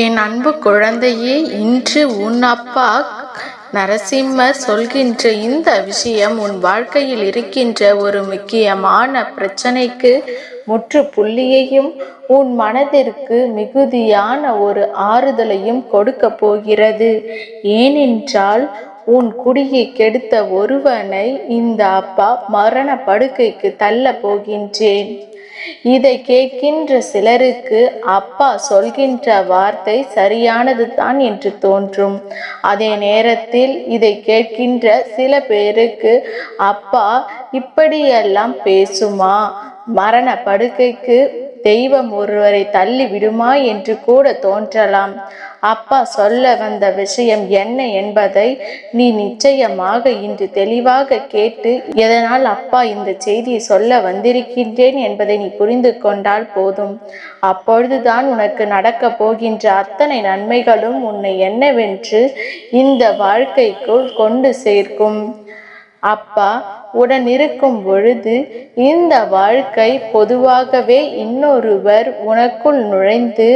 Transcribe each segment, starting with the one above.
என் அன்பு குழந்தையே, இன்று உன் அப்பா நரசிம்மர் சொல்கின்ற இந்த விஷயம் உன் வாழ்க்கையில் இருக்கின்ற ஒரு முக்கியமான பிரச்சனைக்கு முற்றுப்புள்ளியையும் உன் மனதிற்கு மிகுதியான ஒரு ஆறுதலையும் கொடுக்க போகிறது. ஏனென்றால் உன் குடியை கெடுத்த ஒருவனை இந்த அப்பா மரண படுக்கைக்கு தள்ள போகின்றேன். இதை கேட்கின்ற சிலருக்கு அப்பா சொல்கின்ற வார்த்தை சரியானது தான் என்று தோன்றும். அதே நேரத்தில் இதை கேட்கின்ற சில பேருக்கு அப்பா இப்படியெல்லாம் பேசுமா, மரண படுக்கைக்கு தெய்வம் ஒருவரை தள்ளி விடுமா என்று கூட தோன்றலாம். அப்பா சொல்ல வந்த விஷயம் என்ன என்பதை நீ நிச்சயமாக இன்று தெளிவாக கேட்டு, எதனால் அப்பா இந்த செய்தியை சொல்ல வந்திருக்கின்றேன் என்பதை நீ புரிந்து கொண்டால் போதும். அப்பொழுதுதான் உனக்கு நடக்க போகின்ற அத்தனை நன்மைகளும் உன்னை என்னவென்று இந்த வாழ்க்கைக்குள் கொண்டு சேர்க்கும். அப்பா உடன் இருக்கும் பொழுது இந்த வாழ்க்கை பொதுவாகவே இன்னொருவர் உனக்குள் நுழைந்து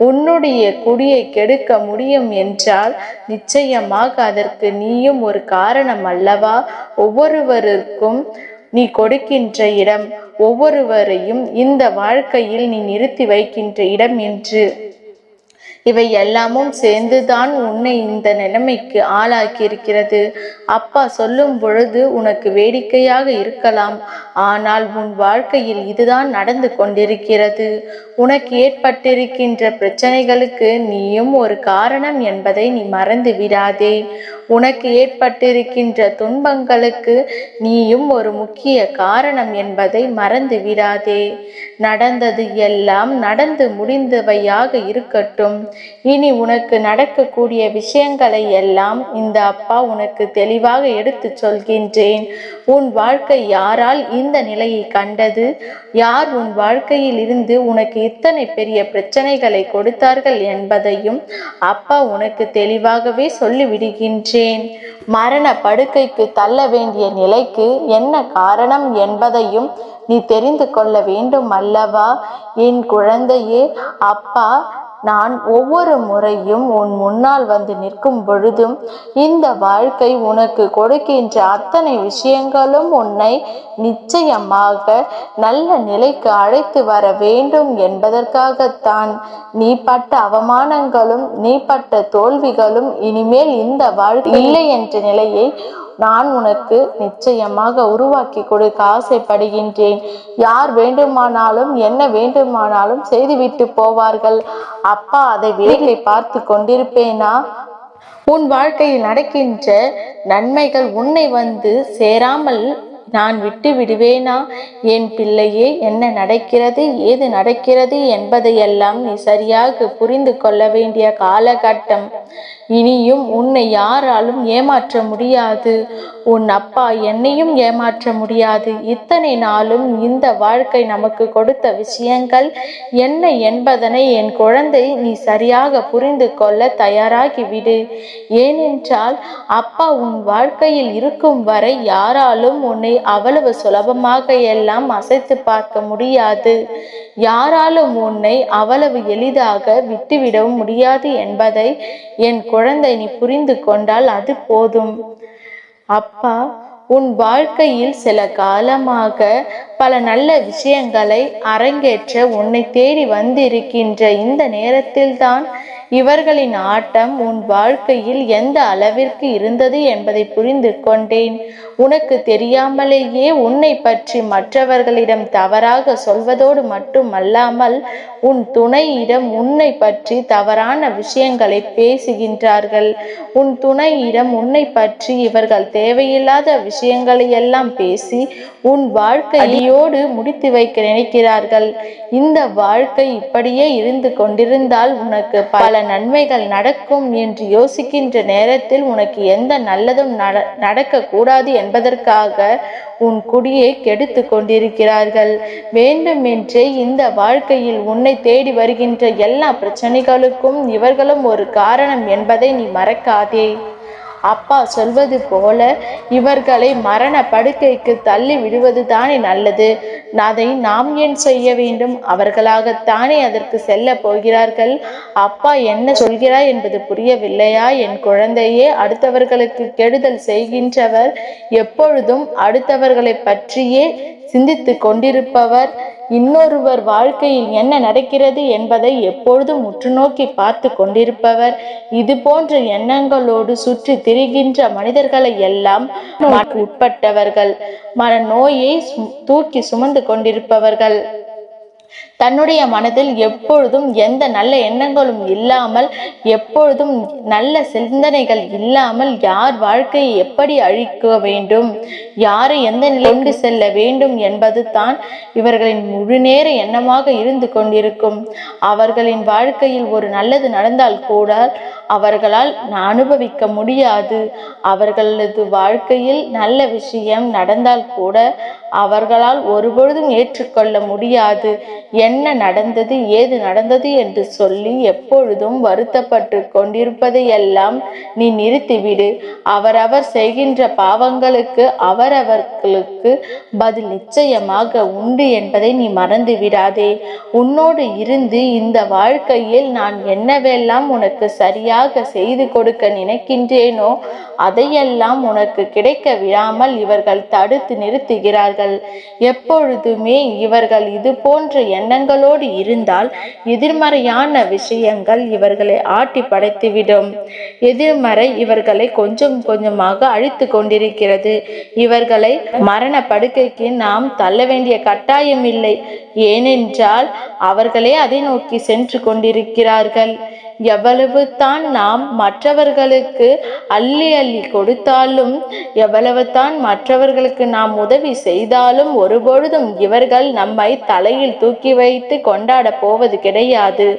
உன்னுடைய குடியை கெடுக்க முடியும் என்றால் நிச்சயமாக அதற்கு நீயும் ஒரு காரணம் அல்லவா? ஒவ்வொருவருக்கும் நீ கொடுக்கின்ற இடம், ஒவ்வொருவரையும் இந்த வாழ்க்கையில் நீ நிறுத்தி வைக்கின்ற இடம் என்று இவை எல்லாமும் சேர்ந்துதான் உன்னை இந்த நிலைமைக்கு ஆளாக்கி இருக்கிறது. அப்பா சொல்லும் பொழுது உனக்கு வேடிக்கையாக இருக்கலாம், ஆனால் உன் வாழ்க்கையில் இதுதான் நடந்து கொண்டிருக்கிறது. உனக்கு ஏற்பட்டிருக்கின்ற பிரச்சனைகளுக்கு நீயும் ஒரு காரணம் என்பதை நீ மறந்து விடாதே. உனக்கு ஏற்பட்டிருக்கின்ற துன்பங்களுக்கு நீயும் ஒரு முக்கிய காரணம் என்பதை மறந்து விடாதே. நடந்தது எல்லாம் நடந்து முடிந்தவையாக இருக்கட்டும். இனி உனக்கு நடக்கக்கூடிய விஷயங்களை எல்லாம் இந்த அப்பா உனக்கு தெளிவாக எடுத்து சொல்கின்றேன். உன் வாழ்க்கை யாரால் இந்த நிலையை கண்டது? யார் உன் வாழ்க்கையில் இருந்து உனக்கு இத்தனை பெரிய பிரச்சனைகளை கொடுத்தார்கள் என்பதையும் அப்பா உனக்கு தெளிவாகவே சொல்லிவிடுகின்றேன். மரண படுக்கைக்கு தள்ள வேண்டிய நிலைக்கு என்ன காரணம் என்பதையும் நீ தெரிந்து கொள்ள வேண்டும் அல்லவா? என் குழந்தையே, அப்பா நான் ஒவ்வொரு முறையும் உன் முன்னால் வந்து நிற்கும் பொழுதும் இந்த வாழ்க்கை உனக்கு கொடுக்கின்ற அத்தனை விஷயங்களும் உன்னை நிச்சயமாக நல்ல நிலைக்கு அழைத்து வர வேண்டும் என்பதற்காகத்தான். நீ பட்ட அவமானங்களும் நீ பட்ட தோல்விகளும் இனிமேல் இந்த வாழ்க்கை இல்லை என்ற நிலையை நான் உனக்கு நிச்சயமாக உருவாக்கி கொடுக்க ஆசைப்படுகின்றேன். யார் வேண்டுமானாலும் என்ன வேண்டுமானாலும் செய்துவிட்டு போவார்கள். அப்பா அதை வேலை பார்த்து கொண்டிருப்பேனா? உன் வாழ்க்கையில் நடக்கின்ற நன்மைகள் உன்னை வந்து சேராமல் நான் விட்டு விடுவேனா? என் பிள்ளையே, என்ன நடக்கிறது, ஏது நடக்கிறது என்பதையெல்லாம் நீ சரியாக புரிந்து கொள்ள வேண்டிய காலகட்டம். இனியும் உன்னை யாராலும் ஏமாற்ற முடியாது. உன் அப்பா என்னையும் ஏமாற்ற முடியாது. இத்தனை நாளும் இந்த வாழ்க்கை நமக்கு கொடுத்த விஷயங்கள் என்ன என்பதனை என் குழந்தை நீ சரியாக புரிந்து கொள்ள தயாராகிவிடு. ஏனென்றால் அப்பா உன் வாழ்க்கையில் இருக்கும் வரை யாராலும் உன்னை அவ்வளவு சுலபமாக எல்லாம் அசைத்து பார்க்க முடியாது. யாராலும் உன்னை அவ்வளவு எளிதாக விட்டுவிடவும் முடியாது என்பதை என் குழந்தை நீ புரிந்து கொண்டால் அது போதும். அப்பா உன் வாழ்க்கையில் சில காலமாக பல நல்ல விஷயங்களை அரங்கேற்ற உன்னை தேடி வந்திருக்கின்ற இந்த நேரத்தில்தான் இவர்களின் ஆட்டம் உன் வாழ்க்கையில் எந்த அளவிற்கு இருந்தது என்பதை புரிந்து கொண்டேன். உனக்கு தெரியாமலேயே உன்னை பற்றி மற்றவர்களிடம் தவறாக சொல்வதோடு மட்டுமல்லாமல் உன் துணையிடம் உன்னை பற்றி தவறான விஷயங்களை பேசுகின்றார்கள். உன் துணையிடம் உன்னை பற்றி இவர்கள் தேவையில்லாத விஷயங்களை எல்லாம் பேசி உன் வாழ்க்கையோடு முடித்து வைக்க நினைக்கிறார்கள். இந்த வாழ்க்கை இப்படியே இருந்து கொண்டிருந்தால் உனக்கு பல நன்மைகள் நடக்கும் என்று யோசிக்கின்ற நேரத்தில் உனக்கு எந்த நல்லதும் நடக்க கூடாது என்பதற்காக உன் குடியை கெடுத்து கொண்டிருக்கிறார்கள். வேண்டுமென்றே இந்த வாழ்க்கையில் உன்னை தேடி வருகின்ற எல்லா பிரச்சனைகளுக்கும் இவர்களும் ஒரு காரணம் என்பதை நீ மறக்காதே. அப்பா சொல்வது போல இவர்களை மரண படுக்கைக்கு தள்ளி விடுவது தானே நல்லது. அதை நாம் ஏன் செய்ய வேண்டும்? அவர்களாகத்தானே அதற்கு செல்ல போகிறார்கள். அப்பா என்ன சொல்கிறார் என்பது புரியவில்லையா? என் குழந்தையே, அடுத்தவர்களுக்கு கெடுதல் செய்கின்றவர் எப்பொழுதும் அடுத்தவர்களை பற்றியே சிந்தித்து கொண்டிருப்பவர், இன்னொருவர் வாழ்க்கையில் என்ன நடக்கிறது என்பதை எப்பொழுதும் உற்று நோக்கி பார்த்து கொண்டிருப்பவர், இது போன்ற எண்ணங்களோடு சுற்றி திரிகின்ற மனிதர்களை எல்லாம் உட்பட்டவர்கள், மனநோயை தூக்கி சுமந்து கொண்டிருப்பவர்கள். தன்னுடைய மனதில் எப்பொழுதும் எந்த நல்ல எண்ணங்களும் இல்லாமல், எப்பொழுதும் நல்ல சிந்தனைகள் இல்லாமல், யார் வாழ்க்கையை எப்படி அழிக்க வேண்டும், யாரை எந்த நிலை கொண்டு செல்ல வேண்டும் என்பது தான் இவர்களின் முழுநேர எண்ணமாக இருந்து கொண்டிருக்கும். அவர்களின் வாழ்க்கையில் ஒரு நல்லது நடந்தால் கூட அவர்களால் அனுபவிக்க முடியாது. அவர்களது வாழ்க்கையில் நல்ல விஷயம் நடந்தால் கூட அவர்களால் ஒருபொழுதும் ஏற்றுக்கொள்ள முடியாது. என்ன நடந்தது, ஏது நடந்தது என்று சொல்லி எப்பொழுதும் வருத்தப்பட்டு கொண்டிருப்பதையெல்லாம் நீ நிறுத்திவிடு. அவரவர் செய்கின்ற பாவங்களுக்கு அவரவர்களுக்கு பதில் நிச்சயமாக உண்டு என்பதை நீ மறந்து விடாதே. உன்னோடு இருந்து இந்த வாழ்க்கையில் நான் என்னவெல்லாம் உனக்கு சரியாக செய்து கொடுக்க நினைக்கின்றேனோ அதையெல்லாம் உனக்கு கிடைக்க விடாமல் இவர்கள் தடுத்து நிறுத்துகிறார்கள். எப்பொழுதுமே இவர்கள் இது போன்ற எண்ணங்களோடு இருந்தால் எதிர்மறையான விஷயங்கள் இவர்களை ஆட்டி படைத்துவிடும். எதிர்மறை இவர்களை கொஞ்சம் கொஞ்சமாக அழித்து கொண்டிருக்கிறது. இவர்களை மரண படுக்கைக்கு நாம் தள்ள வேண்டிய கட்டாயம் இல்லை. ஏனென்றால் அவர்களே அதை நோக்கி சென்று கொண்டிருக்கிறார்கள். எவ்வளவு தான் நாம் மற்றவர்களுக்கு அள்ளி அள்ளி கொடுத்தாலும், எவ்வளவு தான் மற்றவர்களுக்கு நாம் உதவி செய்தாலும் ஒருபொழுதும் இவர்கள் நம்மை தலையில் தூக்கி வைத்து கொண்டாட போவது கிடையாது.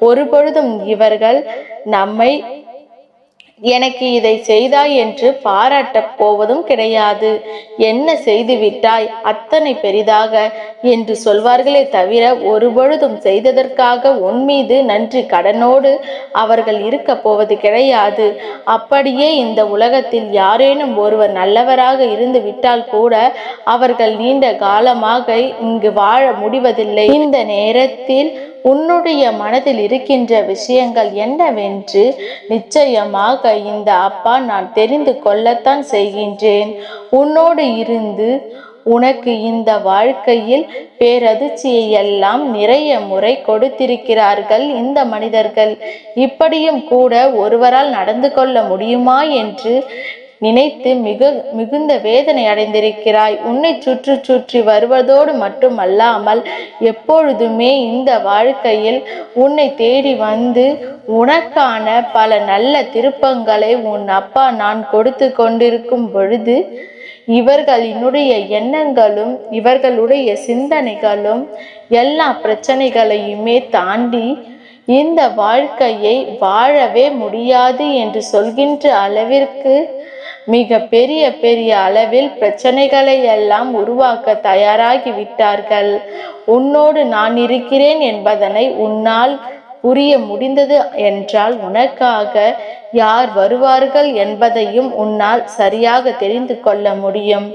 ஒருபொழுதும் இவர்கள் நம்மை எனக்கு இதை செய்தாய் என்று பாராட்டப் போவதும் கிடையாது. என்ன செய்து விட்டாய் அத்தனை பெரிதாக என்று சொல்வார்களே தவிர ஒருபொழுதும் செய்ததற்காக உன் மீது நன்றி கடனோடு அவர்கள் இருக்க போவது கிடையாது. அப்படியே இந்த உலகத்தில் யாரேனும் ஒருவர் நல்லவராக இருந்து விட்டால் கூட அவர்கள் நீண்ட காலமாக இங்கு வாழ முடிவதில்லை. இந்த நேரத்தில் உன்னுடைய மனதில் இருக்கின்ற விஷயங்கள் என்னவென்று நிச்சயமாக இந்த அப்பா நான் தெரிந்து கொள்ளத்தான் செய்கின்றேன். உன்னோடு இருந்து உனக்கு இந்த வாழ்க்கையில் பேரதிர்ச்சியை எல்லாம் நிறைய முறை கொடுத்திருக்கிறார்கள் இந்த மனிதர்கள். இப்படியும் கூட ஒருவரால் நடந்து கொள்ள முடியுமா என்று நினைத்து மிகுந்த வேதனை அடைந்திருக்கிறாய். உன்னை சுற்றி சுற்றி வருவதோடு மட்டுமல்லாமல் எப்பொழுதுமே இந்த வாழ்க்கையில் உன்னை தேடி வந்து உனக்கான பல நல்ல திருப்பங்களை உன் அப்பா நான் கொடுத்து கொண்டிருக்கும் பொழுது இவர்களினுடைய எண்ணங்களும் இவர்களுடைய சிந்தனைகளும் எல்லா பிரச்சனைகளையுமே தாண்டி இந்த வாழ்க்கையை வாழவே முடியாது என்று சொல்கின்ற அளவிற்கு மிக பெரிய பெரிய அளவில் பிரச்சனைகளை எல்லாம் உருவாக்க தயாராகி விட்டார்கள். உன்னோடு நான் இருக்கிறேன் என்பதனை உன்னால் புரிய முடிந்தது என்றால் உனக்காக யார் வருவார்கள் என்பதையும் உன்னால் சரியாக தெரிந்து கொள்ள முடியும்.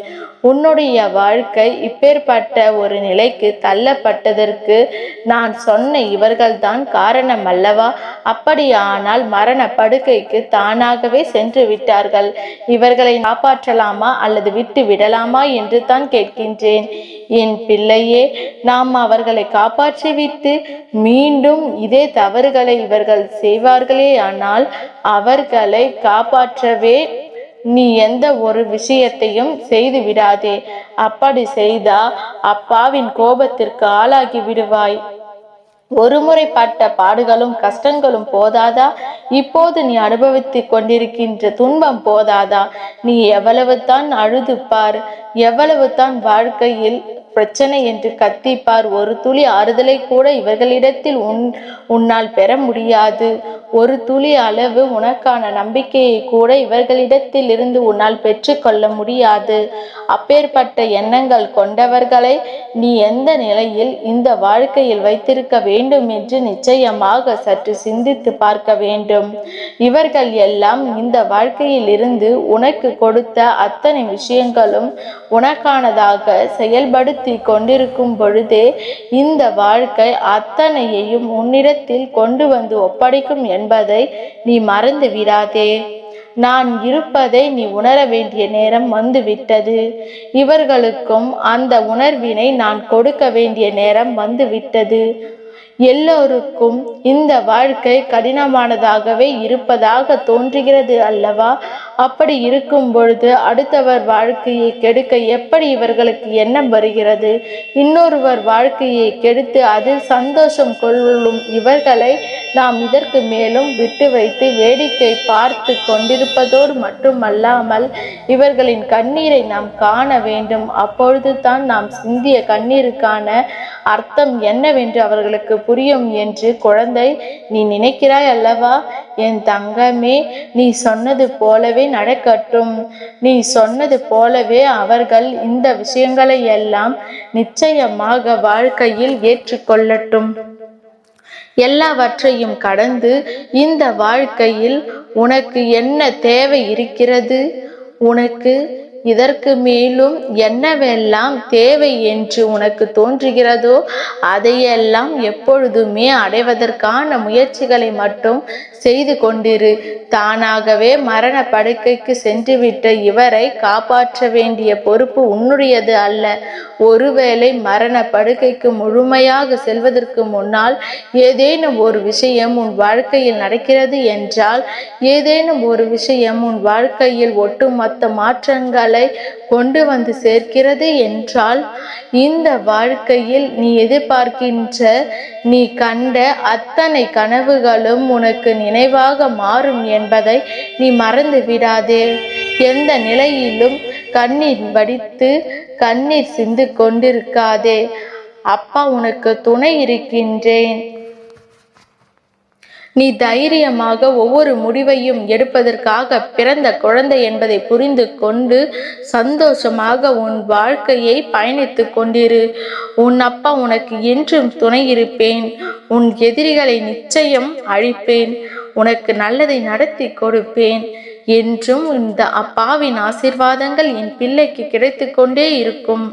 உன்னுடைய வாழ்க்கை இப்பேற்பட்ட ஒரு நிலைக்கு தள்ளப்பட்டதற்கு நான் சொன்ன இவர்கள்தான் காரணம் அல்லவா? அப்படியானால் மரண படுக்கைக்கு தானாகவே சென்று விட்டார்கள். இவர்களை காப்பாற்றலாமா அல்லது விட்டு விடலாமா என்று தான் கேட்கின்றேன். என் பிள்ளையே, நாம் அவர்களை காப்பாற்றிவிட்டு மீண்டும் இதே தவறுகளை இவர்கள் செய்வார்களே ஆனால் அவர்களை காப்பாற்றவே நீ எந்த ஒரு விஷயத்தையும் செய்து விடாதே. அப்படி செய்தா அப்பாவின் கோபத்திற்கு ஆளாகி விடுவாய். ஒருமுறை பட்ட பாடுகளும் கஷ்டங்களும் போதாதா? இப்போது நீ அனுபவித்து கொண்டிருக்கின்ற துன்பம் போதாதா? நீ எவ்வளவு தான் அழுது பார், எவ்வளவு தான் வாழ்க்கையில் பிரச்சனை என்று கத்திப்பார். ஒரு துளி ஆறுதலை கூட இவர்களிடத்தில் உன்னால் பெற முடியாது. ஒரு துளி அளவு உனக்கான நம்பிக்கையை கூட இவர்களிடத்தில் இருந்து உன்னால் பெற்றுக்கொள்ள முடியாது. அப்பேற்பட்ட எண்ணங்கள் கொண்டவர்களை நீ எந்த நிலையில் இந்த வாழ்க்கையில் வைத்திருக்க வேண்டும் என்று நிச்சயமாக சற்று சிந்தித்து பார்க்க வேண்டும். இவர்கள் எல்லாம் இந்த வாழ்க்கையில் இருந்து உனக்கு கொடுத்த அத்தனை விஷயங்களும் உனக்கானதாக செயல்படுத்தி கொண்டிருக்கும் பொழுதே இந்த வாழ்க்கை அத்தனையையும் உன்னிடத்தில் கொண்டு வந்து ஒப்படைக்கும் என்பதை நீ மறந்து விடாதே. நான் இருப்பதை நீ உணர வேண்டிய நேரம் வந்துவிட்டது. இவர்களுக்கும் அந்த உணர்வினை நான் கொடுக்க வேண்டிய நேரம் வந்துவிட்டது. எல்லோருக்கும் இந்த வாழ்க்கை கடினமானதாகவே இருப்பதாக தோன்றுகிறது அல்லவா? அப்படி இருக்கும் பொழுது அடுத்தவர் வாழ்க்கையை கெடுக்க எப்படி இவர்களுக்கு எண்ணம் வருகிறது? இன்னொருவர் வாழ்க்கையை கெடுத்து அதில் சந்தோஷம் கொள்ளும் இவர்களை நாம் இதற்கு மேலும் விட்டு வைத்து வேடிக்கை பார்த்து கொண்டிருப்பதோடு மட்டுமல்லாமல் இவர்களின் கண்ணீரை நாம் காண வேண்டும். அப்பொழுது தான் நாம் சிந்திய கண்ணீருக்கான அர்த்தம் என்னவென்று அவர்களுக்கு புரியும் என்று குழந்தை நீ நினைக்கிறாய் அல்லவா? என் தங்கமே, நீ சொன்னது போலவே நடக்கட்டும். நீ சொன்னது போலவே அவர்கள் இந்த விஷயங்களை எல்லாம் நிச்சயமாக வாழ்க்கையில் ஏற்றுக்கொள்ளட்டும். எல்லாவற்றையும் கடந்து இந்த வாழ்க்கையில் உனக்கு என்ன தேவை இருக்கிறது? உனக்கு இதற்கு மேலும் என்னவெல்லாம் தேவை என்று உனக்கு தோன்றுகிறதோ அதையெல்லாம் எப்பொழுதுமே அடைவதற்கான முயற்சிகளை மட்டும் செய்து கொண்டிரு. தானாகவே மரண படுக்கைக்கு சென்றுவிட்ட இவரை காப்பாற்ற வேண்டிய பொறுப்பு உன்னுடையது அல்ல. ஒருவேளை மரண படுக்கைக்கு முழுமையாக செல்வதற்கு முன்னால் ஏதேனும் ஒரு விஷயம் உன் வாழ்க்கையில் நடக்கிறது என்றால், ஏதேனும் ஒரு விஷயம் உன் வாழ்க்கையில் ஒட்டுமொத்த மாற்றங்களை கொண்டு வந்து சேர்க்கிறது என்றால், இந்த வாழ்க்கையில் நீ எதிர்பார்க்கின்ற நீ கண்ட அத்தனை கனவுகளும் உனக்கு நினைவாக மாறும் என்பதை நீ மறந்து விடாதே. எந்த நிலையிலும் கண்ணீர் வடித்து கண்ணீர் சிந்து கொண்டிருக்காதே. அப்பா உனக்கு துணை இருக்கின்றேன். நீ தைரியமாக ஒவ்வொரு முடிவையும் எடுப்பதற்காக பிறந்த குழந்தை என்பதை புரிந்து கொண்டு சந்தோஷமாக உன் வாழ்க்கையை பயணித்து கொண்டிரு. உன் அப்பா உனக்கு என்றும் துணை இருப்பேன். உன் எதிரிகளை நிச்சயம் அழிப்பேன். உனக்கு நல்லதை நடத்தி கொடுப்பேன். என்றும் இந்த அப்பாவின் ஆசீர்வாதங்கள் என் பிள்ளைக்கு கிடைத்து கொண்டே இருக்கும்.